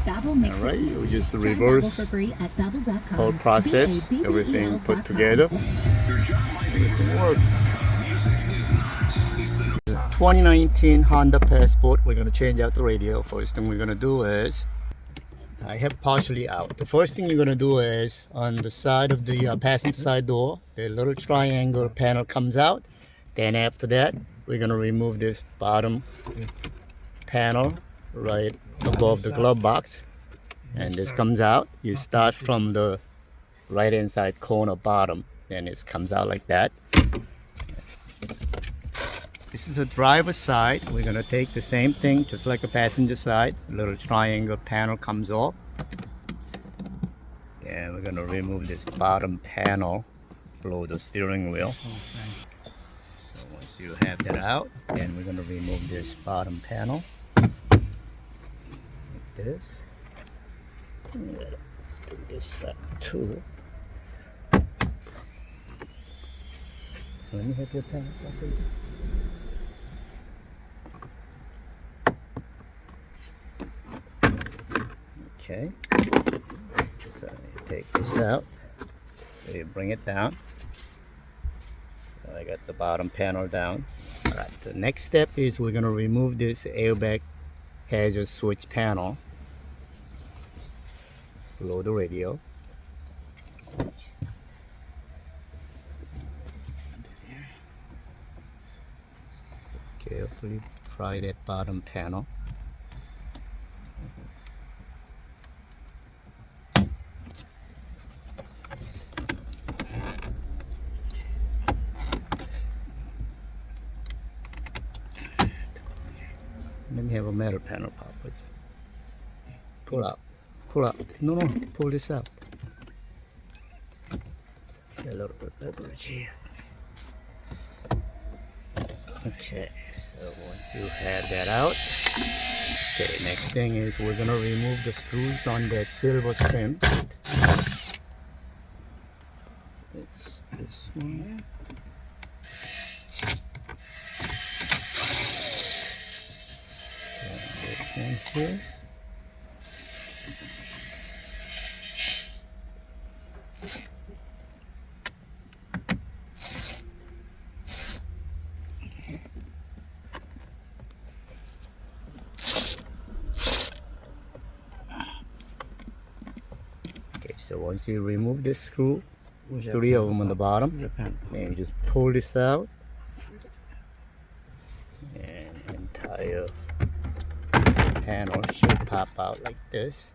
Alright, we just reverse whole process, everything put together. Everything works. 2019 Honda Passport. We're gonna change out the radio. First thing we're gonna do is, I have partially out. The first thing you're gonna do is on the side of the passenger side door, the little triangle panel comes out. Then after that, we're gonna remove this bottom panel right above the glove box, and this comes out. You start from the right hand side corner bottom, and it comes out like that. This is the driver's side. We're gonna take the same thing just like the passenger side. The little triangle panel comes off, and we're gonna remove this bottom panel below the steering wheel. So once you have that out, then we're gonna remove this bottom panel like this. Do this side too. Let me have your panel properly. Okay, so you take this out, so you bring it down. So I got the bottom panel down. Alright, the next step is we're going to remove this airbag hazard switch panel below the radio. Carefully pry that bottom panel. Let me have a metal panel pop. Pull out. Pull out. No, pull this out. A little bit of leverage here. Okay, so once you have that out, okay, next thing is we're gonna remove the screws on that silver trim. It's this one. Here. Okay, so once you remove this screw, 3 of them on the bottom, and you just pull this out, and entire panel should pop out like this.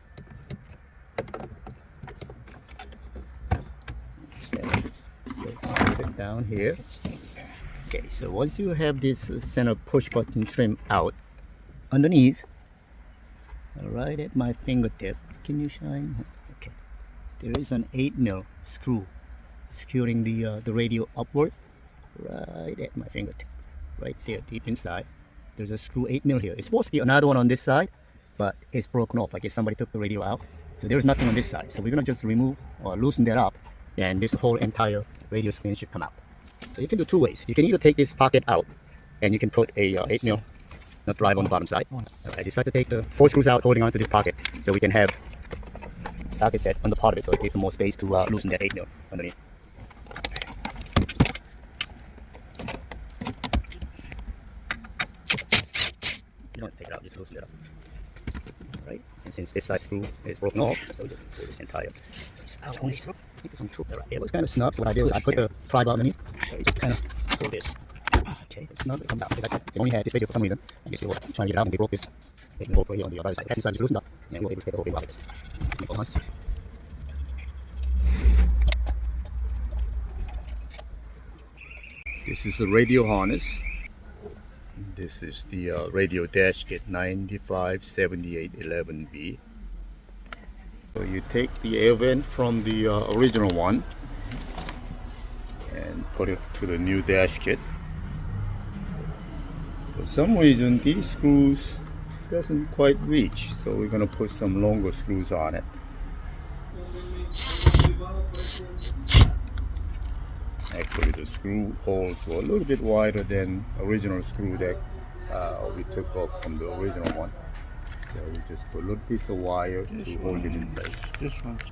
Okay, so put it down here. Okay, so once you have this center push button trim out, underneath, right at my fingertip, can you shine? Okay, there is an 8mm screw securing the radio upward, right at my fingertip, right there, deep inside. There's a screw 8mm here. It's supposed to be another one on this side, but it's broken off. I guess somebody took the radio out. So there's nothing on this side. So we're gonna just remove or loosen that up, and this whole entire radio screen should come out. So you can do 2 ways. You can either take this pocket out, and you can put a 8mm nut drive on the bottom side. I decided to take the 4 screws out, holding onto this pocket, so we can have socket set on the part of it, so it gives some more space to loosen that 8mm underneath. You don't have to take it out, just loosen it up. Right? And since this side screw is broken off, so just pull this entire piece out. I think there's some truth there. Right? It was kind of snug, so what I did is I put the pry bar underneath, so you just kind of pull this. Okay, it's snug, it comes out. Because they only had this radio for some reason. I guess they were trying to get it out and they broke this. They can go over here on the other side. The side just loosened up, and we were able to get the whole thing out like this. This is the radio harness. This is the radio dash kit 957811B. So you take the air vent from the original one and put it to the new dash kit. For some reason these screws doesn't quite reach, so we're going to put some longer screws on it. Actually the screw holes were a little bit wider than original screw that we took off from the original one. So we just put a little piece of wire to hold it in place. This one's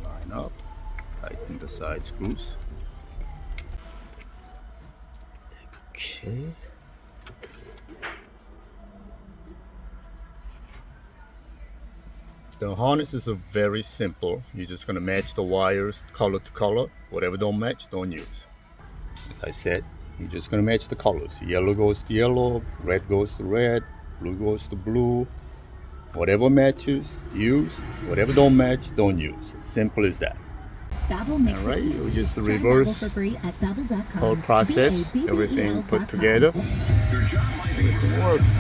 line up, tighten the side screws. Okay. The harnesses are very simple. You're just gonna match the wires color to color. Whatever don't match, don't use. As I said, you're just gonna match the colors. Yellow goes to yellow, red goes to red, blue goes to blue. Whatever matches, use. Whatever don't match, don't use. Simple as that. Babbel makes All right, it easy. you just Try reverse Babbel for free at babbel.com. whole process, everything put together. Everything works.